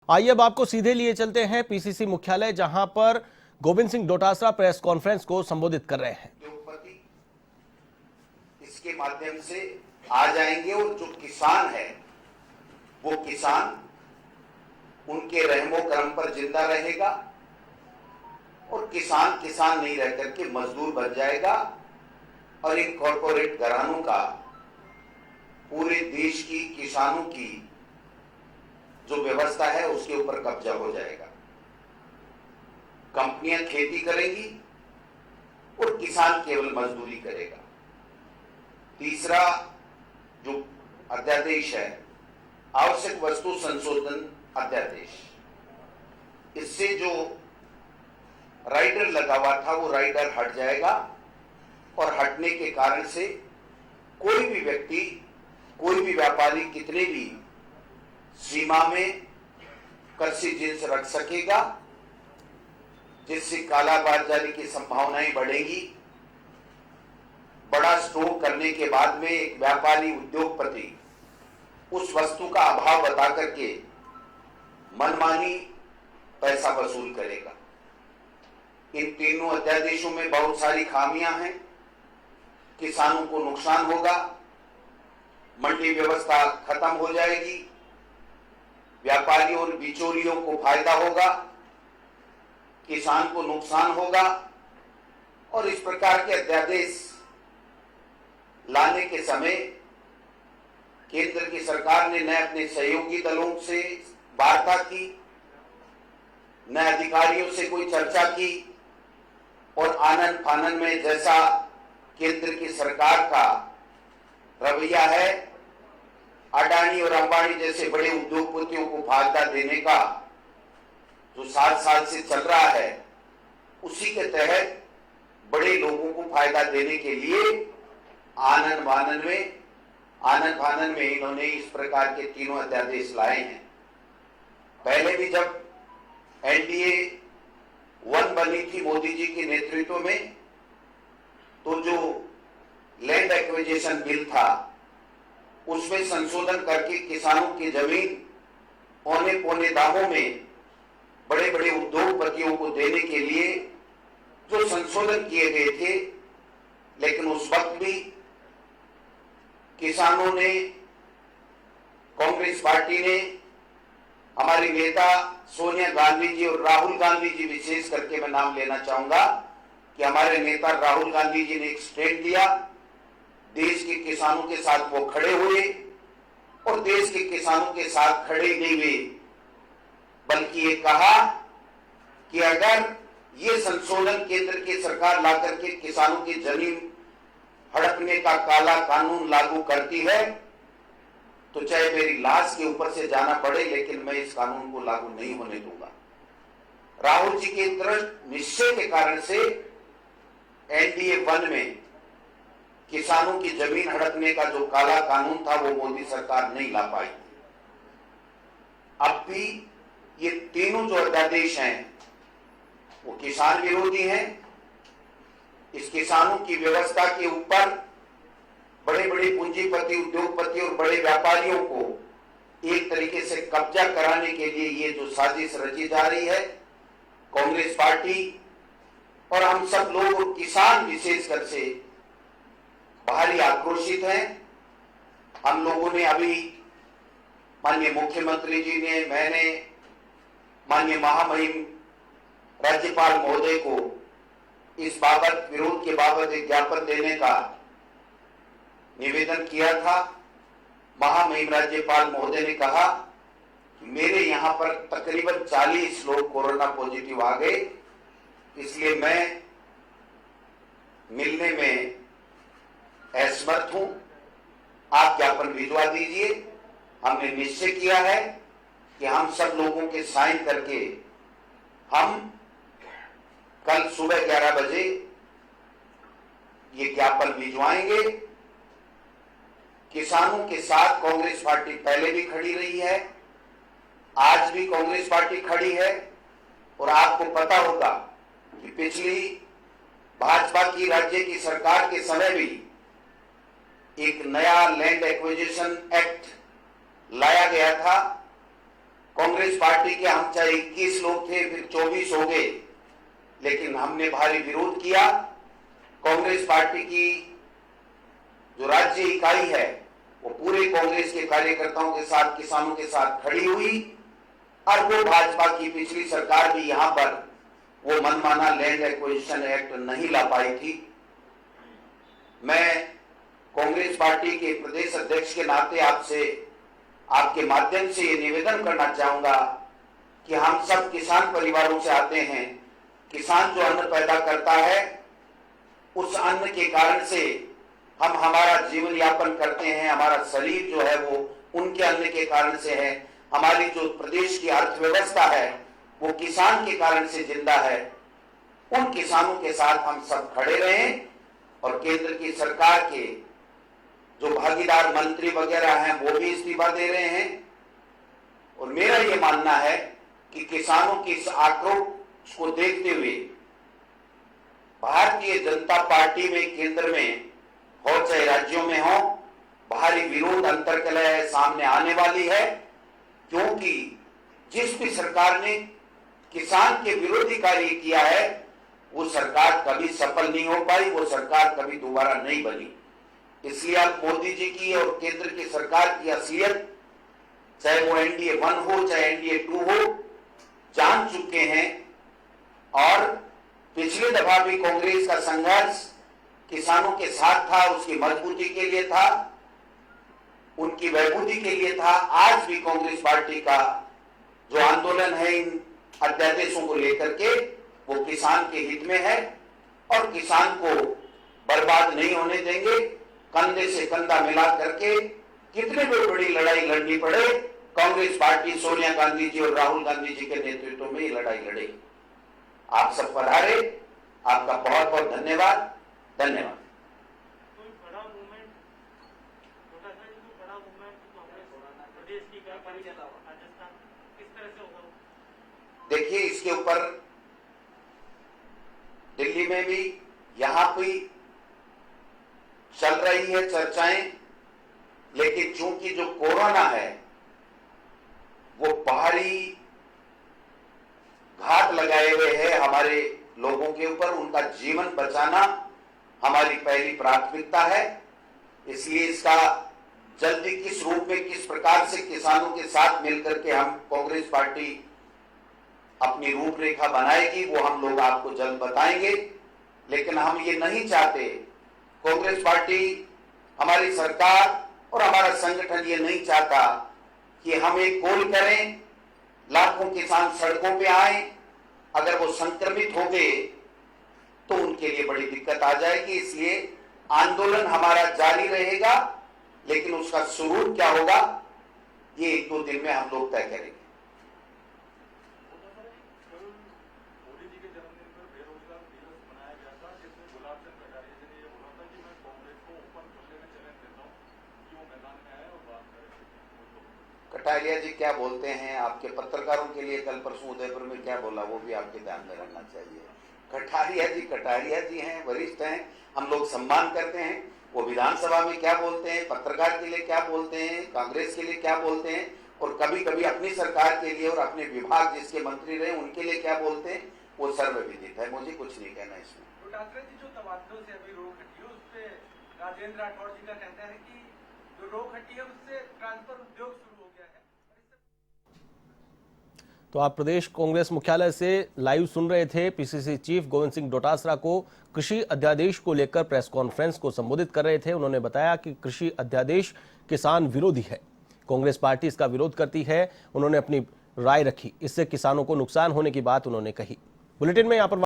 आइए अब आपको सीधे लिए चलते हैं पीसीसी मुख्यालय, जहां पर गोविंद सिंह डोटासरा प्रेस कॉन्फ्रेंस को संबोधित कर रहे हैं। उद्योगपति इसके माध्यम से आ जाएंगे और जो किसान है वो किसान उनके रहमो करम पर जिंदा रहेगा और किसान किसान नहीं रह करके मजदूर बन जाएगा और एक कॉर्पोरेट घरानों का पूरे देश की किसानों की जो व्यवस्था है उसके ऊपर कब्जा हो जाएगा। कंपनियां खेती करेंगी और किसान केवल मजदूरी करेगा। तीसरा जो अध्यादेश है, आवश्यक वस्तु संशोधन अध्यादेश, इससे जो राइडर लगा हुआ था वो राइडर हट जाएगा और हटने के कारण से कोई भी व्यक्ति, कोई भी व्यापारी कितने भी सीमा में कृषि जिन्स रख सकेगा, जिससे कालाबाजारी की संभावनाएं बढ़ेगी। बड़ा स्टोर करने के बाद में एक व्यापारी उद्योगपति उस वस्तु का अभाव बता करके मनमानी पैसा वसूल करेगा। इन तीनों अध्यादेशों में बहुत सारी खामियां हैं। किसानों को नुकसान होगा, मंडी व्यवस्था खत्म हो जाएगी, व्यापारियों और बिचौलियों को फायदा होगा, किसान को नुकसान होगा। और इस प्रकार के अध्यादेश लाने के समय केंद्र की सरकार ने न अपने सहयोगी दलों से वार्ता की, न अधिकारियों से कोई चर्चा की और आनन फानन में जैसा केंद्र की सरकार का रवैया है, अडानी और अंबानी जैसे बड़े उद्योगपतियों को फायदा देने का जो 7 साल से चल रहा है, उसी के तहत बड़े लोगों को फायदा देने के लिए आनन फानन में इन्होंने इस प्रकार के तीनों अध्यादेश लाए हैं। पहले भी जब एनडीए 1 बनी थी मोदी जी के नेतृत्व में, तो जो लैंड एक्विजिशन बिल था उसमें संशोधन करके किसानों की जमीन औने पौने दामों में बड़े बड़े उद्योगपतियों को देने के लिए जो संशोधन किए गए थे, लेकिन उस वक्त भी किसानों ने, कांग्रेस पार्टी ने, हमारी नेता सोनिया गांधी जी और राहुल गांधी जी, विशेष करके मैं नाम लेना चाहूंगा कि हमारे नेता राहुल गांधी जी ने एक स्टैंड लिया, देश के किसानों के साथ वो खड़े हुए और देश के किसानों के साथ खड़े नहीं हुए, बल्कि ये कहा कि अगर ये संशोधन केंद्र की सरकार ला करके किसानों की जमीन हड़पने का काला कानून लागू करती है तो चाहे मेरी लाश के ऊपर से जाना पड़े, लेकिन मैं इस कानून को लागू नहीं होने दूंगा। राहुल जी के दृढ़ निश्चय के कारण से एनडीए 1 में किसानों की जमीन हड़पने का जो काला कानून था वो मोदी सरकार नहीं ला पाई। अब भी ये तीनों जो अध्यादेश हैं वो किसान विरोधी हैं। इस किसानों की व्यवस्था के ऊपर बड़े बड़े पूंजीपति, उद्योगपति और बड़े व्यापारियों को एक तरीके से कब्जा कराने के लिए ये जो साजिश रची जा रही है, कांग्रेस पार्टी और हम सब लोग और किसान विशेषकर से भारी आक्रोशित हैं। हम लोगों ने अभी माननीय मुख्यमंत्री जी ने, मैंने माननीय महामहिम राज्यपाल महोदय को इस बाबत, विरोध के बाबत एक ज्ञापन देने का निवेदन किया था। महामहिम राज्यपाल महोदय ने कहा कि मेरे यहां पर तकरीबन 40 लोग कोरोना पॉजिटिव आ गए, इसलिए मैं मिलने में असमर्थ हूं, आप ज्ञापन भिजवा दीजिए। हमने निश्चय किया है कि हम सब लोगों के साइन करके हम कल सुबह 11 बजे ये ज्ञापन भिजवाएंगे। किसानों के साथ कांग्रेस पार्टी पहले भी खड़ी रही है, आज भी कांग्रेस पार्टी खड़ी है। और आपको पता होगा कि पिछली भाजपा की राज्य की सरकार के समय भी एक नया लैंड एक्विजिशन एक्ट लाया गया था कांग्रेस पार्टी के हम चाहे 21 लोग थे, फिर 24 हो गए, लेकिन हमने भारी विरोध किया। कांग्रेस पार्टी की जो राज्य इकाई है वो पूरे कांग्रेस के कार्यकर्ताओं के साथ, किसानों के साथ खड़ी हुई, और वो भाजपा की पिछली सरकार भी यहां पर वो मनमाना लैंड एक्विजिशन एक्ट नहीं ला पाई थी। मैं कांग्रेस पार्टी के प्रदेश अध्यक्ष के नाते आपसे, आपके माध्यम से ये निवेदन करना चाहूंगा कि हम सब किसान परिवारों से आते हैं। किसान जो अन्न पैदा करता है, उस अन्न के कारण से हम हमारा जीवन यापन करते हैं। हमारा शरीर जो है वो उनके अन्न के कारण से है। हमारी जो प्रदेश की अर्थव्यवस्था है वो किसान के कारण से जिंदा है। उन किसानों के साथ हम सब खड़े रहें, और केंद्र की सरकार के जो भागीदार मंत्री वगैरह हैं वो भी इस्तीफा दे रहे हैं। और मेरा ये मानना है कि किसानों की इस आक्रोश को देखते हुए भारतीय जनता पार्टी में, केंद्र में हो चाहे राज्यों में हो, भारी विरोध अंतर्कलह सामने आने वाली है। क्योंकि जिस भी सरकार ने किसान के विरोधी कार्य किया है वो सरकार कभी सफल नहीं हो पाई, वो सरकार कभी दोबारा नहीं बनी। इसलिए अब मोदी जी की और केंद्र की सरकार की असलियत, चाहे वो एनडीए 1 हो चाहे एनडीए 2 हो, जान चुके हैं। और पिछले दफा भी कांग्रेस का संघर्ष किसानों के साथ था, उसकी मजबूती के लिए था, उनकी बहबूदी के लिए था। आज भी कांग्रेस पार्टी का जो आंदोलन है इन अध्यादेशों को लेकर के, वो किसान के हित में है, और किसान को बर्बाद नहीं होने देंगे। कंधे से कंधा मिला करके कितने भी बड़ी लड़ाई लड़नी पड़े, कांग्रेस पार्टी सोनिया गांधी जी और राहुल गांधी जी के नेतृत्व में ये लड़ाई लड़ेगी। आप सब पधारे, आपका बहुत बहुत धन्यवाद। धन्यवाद। देखिए, इसके ऊपर दिल्ली में भी, यहां भी चल रही है चर्चाएं, लेकिन चूंकि जो कोरोना है वो भारी घात लगाए हुए है हमारे लोगों के ऊपर, उनका जीवन बचाना हमारी पहली प्राथमिकता है। इसलिए इसका जल्दी किस रूप में, किस प्रकार से किसानों के साथ मिलकर के हम कांग्रेस पार्टी अपनी रूपरेखा बनाएगी, वो हम लोग आपको जल्द बताएंगे। लेकिन हम ये नहीं चाहते, कांग्रेस पार्टी, हमारी सरकार और हमारा संगठन ये नहीं चाहता कि हम एक गोल करें, लाखों किसान सड़कों पे आए, अगर वो संक्रमित हो गए तो उनके लिए बड़ी दिक्कत आ जाएगी। इसलिए आंदोलन हमारा जारी रहेगा, लेकिन उसका स्वरूप क्या होगा ये 1-2 दिन में हम लोग तय करेंगे। कटारिया जी क्या बोलते हैं, आपके पत्रकारों के लिए कल परसों उदयपुर में क्या बोला वो भी आपके ध्यान में रखना चाहिए। कटारिया जी हैं, वरिष्ठ हैं, हम लोग सम्मान करते हैं। वो विधानसभा में क्या बोलते हैं, पत्रकार के लिए क्या बोलते हैं, कांग्रेस के लिए क्या बोलते हैं, और कभी कभी अपनी सरकार के लिए और अपने विभाग जिसके मंत्री रहे उनके लिए क्या बोलते हैं, वो सर्वविदित है। मुझे कुछ नहीं कहना इसमें। जो तबादलों से अभी रोक हटी है, उस पे राजेंद्र राठौड़ जी का कहना है कि जो रोक हटी है उससे ट्रांसफर उद्योग शुरू हो गया है। तो आप प्रदेश कांग्रेस मुख्यालय से लाइव सुन रहे थे। पीसीसी चीफ गोविंद सिंह डोटासरा को कृषि अध्यादेश को लेकर प्रेस कॉन्फ्रेंस को संबोधित कर रहे थे। उन्होंने बताया कि कृषि अध्यादेश किसान विरोधी है, कांग्रेस पार्टी इसका विरोध करती है। उन्होंने अपनी राय रखी, इससे किसानों को नुकसान होने की बात उन्होंने कही। बुलेटिन में यहाँ पर